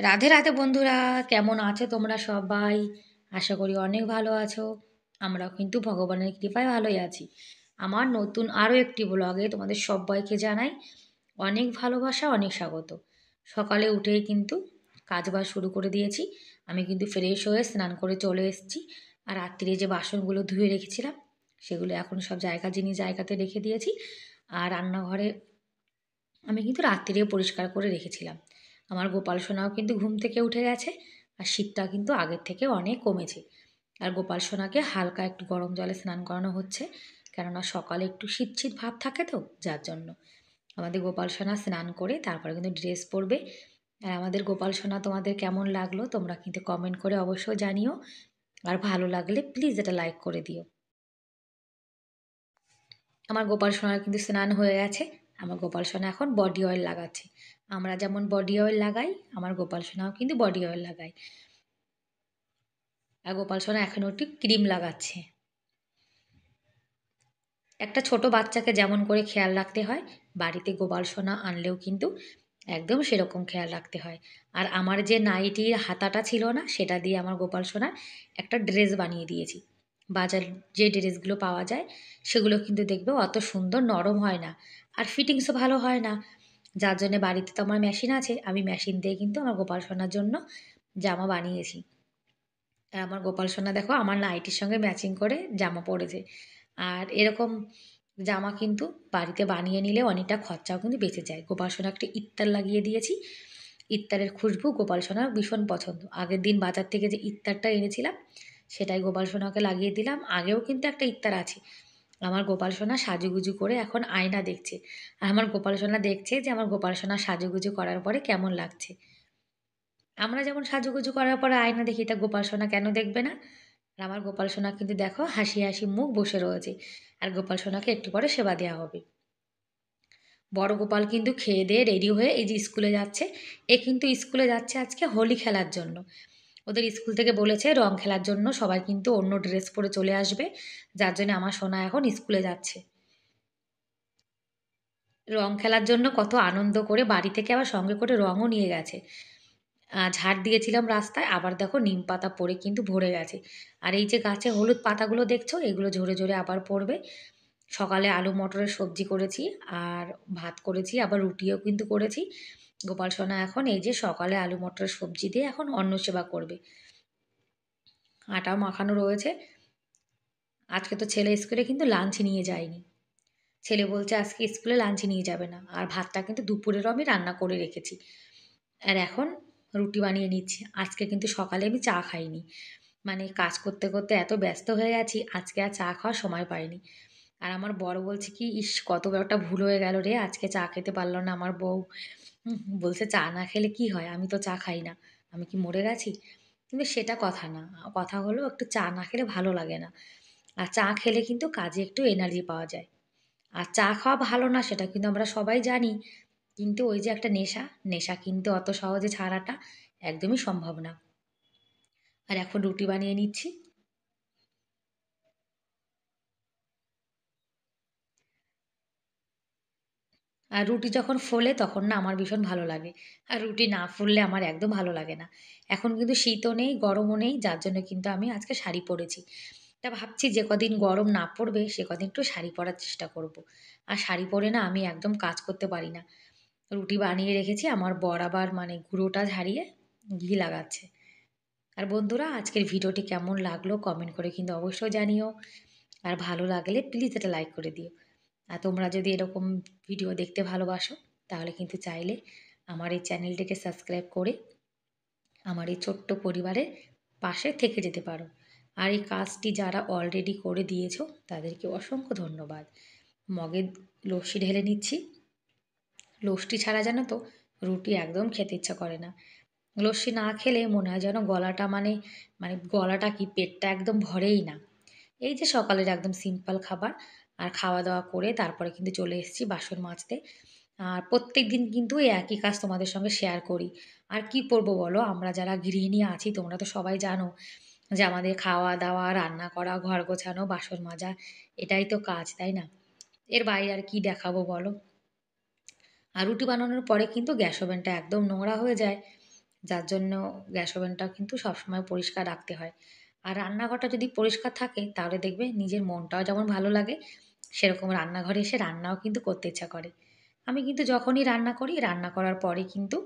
রাধে রাধে বন্ধুরা, কেমন আছো তোমরা সবাই? আশা করি অনেক ভালো আছো। আমরাও কিন্তু ভগবানের কৃপায় ভালোই আছি। আমার নতুন আরও একটি ব্লগে তোমাদের সবাইকে জানাই অনেক ভালোবাসা, অনেক স্বাগত। সকালে উঠেই কিন্তু কাজবাজ শুরু করে দিয়েছি। আমি কিন্তু ফ্রেশ হয়ে স্নান করে চলে এসেছি। আর রাত্রিরে যে বাসনগুলো ধুয়ে রেখেছিলাম সেগুলো এখন সব জিনিস জায়গাতে রেখে দিয়েছি। আর রান্নাঘরে আমি কিন্তু রাত্রিরে পরিষ্কার করে রেখেছিলাম। আমার গোপাল সোনাও কিন্তু ঘুম থেকে উঠে গেছে। আর শীতটা কিন্তু আগের থেকে অনেক কমেছে। আর গোপাল সোনাকে হালকা একটু গরম জলে স্নান করানো হচ্ছে, কেননা সকালে একটু শীত শীত ভাব থাকে তো, যার জন্য আমাদের গোপাল সোনা স্নান করে তারপরে কিন্তু ড্রেস পরবে। আর আমাদের গোপাল সোনা তোমাদের কেমন লাগলো তোমরা কিন্তু কমেন্ট করে অবশ্যই জানিও। আর ভালো লাগলে প্লিজ এটা লাইক করে দিও। আমার গোপাল সোনার কিন্তু স্নান হয়ে গেছে। আমার গোপাল সোনা এখন বডি অয়েল লাগাচ্ছে। আমরা যেমন বডি অয়েল লাগাই, আমার গোপাল সোনাও কিন্তু বডি অয়েল লাগায়। আর গোপাল সোনা এখন একটি ক্রিম লাগাচ্ছে। একটা ছোট বাচ্চাকে যেমন করে খেয়াল রাখতে হয়, বাড়িতে গোপাল সোনা আনলেও কিন্তু একদম সেরকম খেয়াল রাখতে হয়। আর আমার যে নাইটির হাতাটা ছিল না, সেটা দিয়ে আমার গোপাল সোনার একটা ড্রেস বানিয়ে দিয়েছি। বাজার যে ড্রেসগুলো পাওয়া যায় সেগুলো কিন্তু দেখবে অত সুন্দর নরম হয় না, আর ফিটিংসও ভালো হয় না। যার জন্যে বাড়িতে তো আমার মেশিন আছে, আমি মেশিন দিয়ে কিন্তু আমার গোপাল সোনার জন্য জামা বানিয়েছি। আর আমার গোপাল সোনা দেখো আমার নাইটির সঙ্গে ম্যাচিং করে জামা পরেছে। আর এরকম জামা কিন্তু বাড়িতে বানিয়ে নিলে অনেকটা খরচাও কিন্তু বেঁচে যায়। গোপাল সোনা একটা ইত্তার লাগিয়ে দিয়েছি। ইত্তারের খুশবু গোপাল সোনার ভীষণ পছন্দ। আগের দিন বাজার থেকে যে ইত্তারটা এনেছিলাম সেটাই গোপাল সোনাকে লাগিয়ে দিলাম। আগেও কিন্তু একটা ইত্তার আছে। আমার গোপাল সোনা সাজুগুজু করে এখন আয়না দেখছে। আর আমার গোপাল সোনা দেখছে যে আমার গোপাল সোনা সাজুগুজু করার পরে কেমন লাগছে। আমরা যেমন সাজুগুজু করার পরে আয়না দেখি, তা গোপাল সোনা কেন দেখবে না? আর আমার গোপাল সোনা কিন্তু দেখো হাসি হাসি মুখ বসে রয়েছে। আর গোপাল সোনাকে একটু পরে সেবা দেওয়া হবে। বড় গোপাল কিন্তু খেয়ে দিয়ে রেডি হয়ে এই যে স্কুলে যাচ্ছে। এ কিন্তু স্কুলে যাচ্ছে আজকে হোলি খেলার জন্য। ওদের স্কুল থেকে বলেছে রং খেলার জন্য সবাই কিন্তু অন্য ড্রেস পরে চলে আসবে। যার জন্য আমার সোনা এখন স্কুলে যাচ্ছে রং খেলার জন্য। কত আনন্দ করে বাড়ি থেকে আবার সঙ্গে করে রঙও নিয়ে গেছে। ঝাড় দিয়েছিলাম রাস্তায়, আবার দেখো নিম পাতা পড়ে কিন্তু ভরে গেছে। আর এই যে গাছে হলুদ পাতাগুলো দেখছো, এগুলো ঝরে ঝরে আবার পড়বে। সকালে আলু মটরের সবজি করেছি, আর ভাত করেছি, আবার রুটিও কিন্তু করেছি। গোপাল সোনা এখন এই যে সকালে আলু মটরের সবজি দিয়ে এখন অন্ন সেবা করবে। আটাও মাখানো রয়েছে। আজকে তো ছেলে স্কুলে কিন্তু লাঞ্চ নিয়ে যায়নি। ছেলে বলছে আজকে স্কুলে লাঞ্চ নিয়ে যাবে না। আর ভাতটা কিন্তু দুপুরেরও আমি রান্না করে রেখেছি। আর এখন রুটি বানিয়ে নিচ্ছি। আজকে কিন্তু সকালে আমি চা খাইনি। মানে কাজ করতে করতে এত ব্যস্ত হয়ে গেছি, আজকে আর চা খাওয়ার সময় পাইনি। আর আমার বড় বলছে কি, ইস কত বড় একটা ভুল হয়ে গেল রে, আজকে চা খেতে পারলো না আমার বউ। বলছে চা না খেলে কি হয়, আমি তো চা খাই না, আমি কি মরে গেছি? কিন্তু সেটা কথা না। কথা হলো একটু চা না খেলে ভালো লাগে না। আর চা খেলে কিন্তু কাজে একটু এনার্জি পাওয়া যায়। আর চা খাওয়া ভালো না সেটা কিন্তু আমরা সবাই জানি। কিন্তু ওই যে একটা নেশা, নেশা কিন্তু অত সহজে ছাড়াটা একদমই সম্ভব না। আর এখন রুটি বানিয়ে নিচ্ছি। আর রুটি যখন ফোলে তখন না আমার ভীষণ ভালো লাগে। আর রুটি না ফুললে আমার একদম ভালো লাগে না। এখন কিন্তু শীতও নেই, গরমও নেই, যার জন্য কিন্তু আমি আজকে শাড়ি পরেছি। তা ভাবছি যে কদিন গরম না পড়বে সে কদিন একটু শাড়ি পরার চেষ্টা করব। আর শাড়ি পরে না আমি একদম কাজ করতে পারি না। রুটি বানিয়ে রেখেছি, আমার বর আবার মানে গুঁড়োটা ঝারিয়ে ঘি লাগাচ্ছে। আর বন্ধুরা, আজকের ভিডিওটি কেমন লাগলো কমেন্ট করে কিন্তু অবশ্যই জানিও। আর ভালো লাগলে প্লিজ এটা লাইক করে দিও। আর তোমরা যদি এরকম ভিডিও দেখতে ভালোবাসো তাহলে কিন্তু চাইলে আমার এই চ্যানেলটিকে সাবস্ক্রাইব করে আমার এই ছোট্ট পরিবারের পাশে থেকে যেতে পারো। আর এই কাজটি যারা অলরেডি করে দিয়েছো তাদেরকে অসংখ্য ধন্যবাদ। মগে লস্যি ঢেলে নিচ্ছি। লস্যি ছাড়া জানো তো রুটি একদম খেতে ইচ্ছা করে না। লস্যি না খেলে মনে হয় যেন গলাটা মানে মানে গলাটা কি পেটটা একদম ভরেই না। এই যে সকালের একদম সিম্পল খাবার। আর খাওয়া দাওয়া করে তারপরে কিন্তু চলে এসেছি বাসন মাজতে। আর প্রত্যেক দিন কিন্তু এই একই কাজ তোমাদের সঙ্গে শেয়ার করি। আর কি করব বলো, আমরা যারা গৃহিণী আছি তোমরা তো সবাই জানো যে আমাদের খাওয়া দাওয়া, রান্না করা, ঘর গোছানো, বাসন মাজা, এটাই তো কাজ, তাই না? এর বাইরে আর কি দেখাবো বলো? আর রুটি বানানোর পরে কিন্তু গ্যাস ওভেনটা একদম নোংরা হয়ে যায়। যার জন্য গ্যাস ওভেনটাও কিন্তু সবসময় পরিষ্কার রাখতে হয়। আর রান্নাঘরটা যদি পরিষ্কার থাকে তাহলে দেখবে নিজের মনটাও যেমন ভালো লাগে, সেরকম রান্নাঘরে এসে রান্নাও কিন্তু করতে ইচ্ছা করে। আমি কিন্তু যখনই রান্না করি, রান্না করার পরে কিন্তু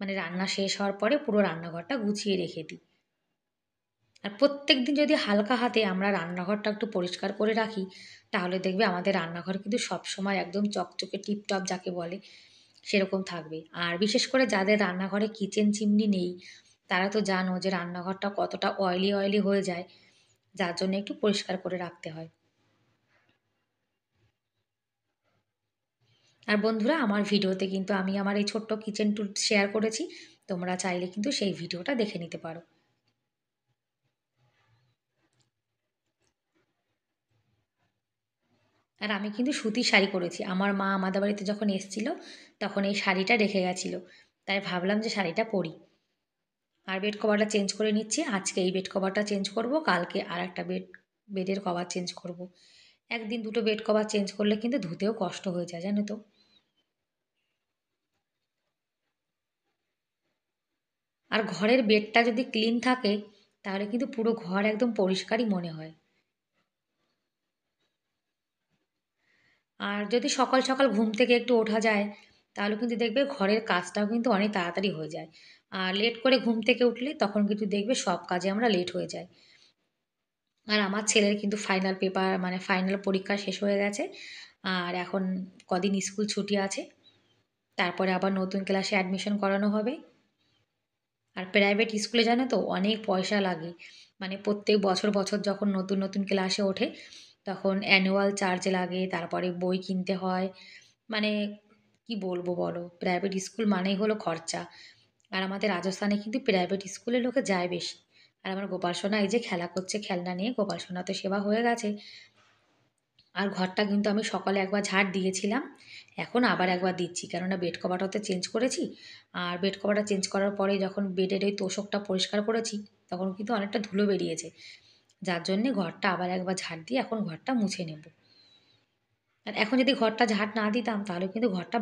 মানে রান্না শেষ হওয়ার পরে পুরো রান্নাঘরটা গুছিয়ে রেখে দিই। আর প্রত্যেকদিন যদি হালকা হাতে আমরা রান্নাঘরটা একটু পরিষ্কার করে রাখি, তাহলে দেখবে আমাদের রান্নাঘর কিন্তু সবসময় একদম চকচকে টিপটপ যাকে বলে, সেরকম থাকবে। আর বিশেষ করে যাদের রান্নাঘরে কিচেন চিমনি নেই, তারা তো জানো যে রান্নাঘরটা কতটা অয়েলি, অয়েলি হয়ে যায়, যার জন্য একটু পরিষ্কার করে রাখতে হয়। আর বন্ধুরা, আমার ভিডিওতে কিন্তু আমি আমার এই ছোট্ট কিচেন ট্যুর শেয়ার করেছি। তোমরা চাইলে কিন্তু সেই ভিডিওটা দেখে নিতে পারো। আর আমি কিন্তু সুতির শাড়ি পরেছি। আমার মা আমাদের বাড়িতে যখন এসেছিল, তখন এই শাড়িটা রেখে গেছিল। তাই ভাবলাম যে শাড়িটা পরি। আর বেড কভারটা চেঞ্জ করে নিচ্ছি। আজকে এই বেড কভারটা চেঞ্জ করব, কালকে আরেকটা বেডের কভার চেঞ্জ করব। একদিন দুটো বেড কভার চেঞ্জ করলে কিন্তু ধুতেও কষ্ট হয়ে যায়, জানো তো? আর ঘরের বেডটা যদি ক্লিন থাকে, তাহলে কিন্তু পুরো ঘর একদম পরিষ্কারই মনে হয়। আর যদি সকাল সকাল ঘুম থেকে একটু ওঠা যায়, তাহলে কিন্তু দেখবে ঘরের কাজটাও কিন্তু অনেক তাড়াতাড়ি হয়ে যায়। আর লেট করে ঘুম থেকে উঠলে তখন কিন্তু দেখবে সব কাজে আমরা লেট হয়ে যাই। আর আমার ছেলের কিন্তু ফাইনাল পেপার মানে ফাইনাল পরীক্ষা শেষ হয়ে গেছে। আর এখন কদিন স্কুল ছুটি আছে। তারপরে আবার নতুন ক্লাসে অ্যাডমিশন করানো হবে। আর প্রাইভেট স্কুলে জানো তো অনেক পয়সা লাগে। মানে প্রত্যেক বছর, বছর যখন নতুন, নতুন ক্লাসে ওঠে, তখন অ্যানুয়াল চার্জ লাগে, তারপরে বই কিনতে হয়। মানে কি বলবো বলো? প্রাইভেট স্কুল মানেই হলো খরচা। আর আমাদের রাজস্থানে কিন্তু প্রাইভেট স্কুলে লোকে যায় বেশি। আর আমার গোপাল সোনা এই যে খেলা করছে খেলনা নিয়ে, গোপাল সোনা তো সেবা হয়ে গেছে। আর ঘরটা কিন্তু আমি সকালে একবার ঝাড় দিয়েছিলাম। এখন আবার একবার দিচ্ছি। কেননা বেড কভারটা তো চেঞ্জ করেছি। আর বেড কভারটা চেঞ্জ করার পরে যখন বেডের এই তোশকটা পরিষ্কার করেছি, তখন কিন্তু অনেকটা ধুলো বেরিয়েছে। যার জন্যে ঘরটা আবার একবার ঝাড় দিয়ে এখন ঘরটা মুছে নেব। আর এখন যদি ঘরটা ঝাড় না দিতাম, তাহলে কিন্তু ঘরটা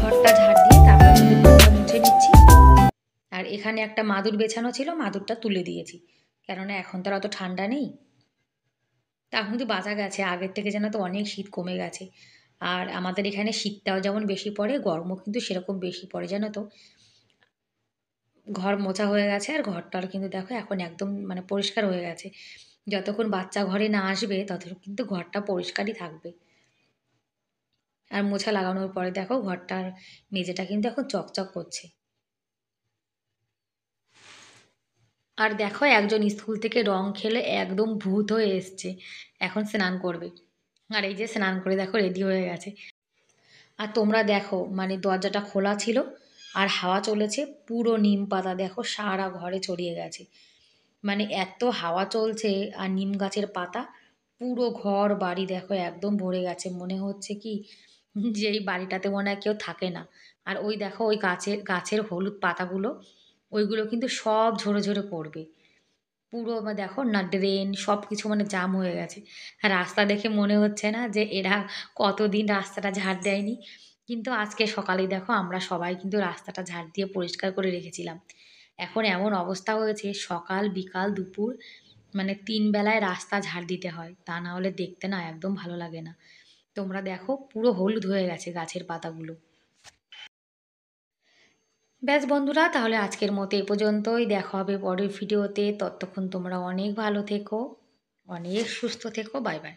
ঘরটা ঝাড় দিয়ে তারপরে কিন্তু ঘরটা মুছে নিচ্ছি। আর এখানে একটা মাদুর বেছানো ছিল, মাদুরটা তুলে দিয়েছি। কেননা এখন তো আর অত ঠান্ডা নেই। তা এখন কিন্তু বাঁচা গেছে, আগের থেকে যেন তো অনেক শীত কমে গেছে। আর আমাদের এখানে শীতটাও যেমন বেশি পড়ে, গরমও কিন্তু সেরকম বেশি পড়ে, জানো তো? ঘর মোছা হয়ে গেছে আর ঘরটার কিন্তু দেখো এখন একদম মানে পরিষ্কার হয়ে গেছে। যতক্ষণ বাচ্চা ঘরে না আসবে ততক্ষণ কিন্তু ঘরটা পরিষ্কারই থাকবে। আর মোছা লাগানোর পরে দেখো ঘরটার মেঝেটা কিন্তু এখন চকচক করছে। আর দেখো একজন স্কুল থেকে রং খেলে একদম ভূত হয়ে এসছে, এখন স্নান করবে। আর এই যে স্নান করে দেখো রেডি হয়ে গেছে। আর তোমরা দেখো মানে দরজাটা খোলা ছিল আর হাওয়া চলেছে, পুরো নিম পাতা দেখো সারা ঘরে ছড়িয়ে গেছে। মানে এত হাওয়া চলছে, আর নিম গাছের পাতা পুরো ঘর বাড়ি দেখো একদম ভরে গেছে। মনে হচ্ছে কি যে এই বাড়িটাতে মনে হয় কেউ থাকে না। আর ওই দেখো ওই গাছের হলুদ পাতাগুলো, ওইগুলো কিন্তু সব ঝরে ঝরে পড়বে। পুরো দেখো না ড্রেন সব কিছু মানে জাম হয়ে গেছে। আর রাস্তা দেখে মনে হচ্ছে না যে এরা কতদিন রাস্তাটা ঝাড় দেয়নি। কিন্তু আজকে সকালেই দেখো আমরা সবাই কিন্তু রাস্তাটা ঝাড় দিয়ে পরিষ্কার করে রেখেছিলাম। এখন এমন অবস্থা হয়েছে, সকাল বিকাল দুপুর মানে ৩ বেলায় রাস্তা ঝাড় দিতে হয়। তা না হলে দেখতে না একদম ভালো লাগে না। তোমরা দেখো পুরো হলুদ হয়ে গেছে গাছের পাতাগুলো। ব্যাস বন্ধুরা, তাহলে আজকের মতো এ পর্যন্তই। দেখা হবে পরের ভিডিওতে। ততক্ষণ তোমরা অনেক ভালো থেকো, অনেক সুস্থ থেকো। Bye bye.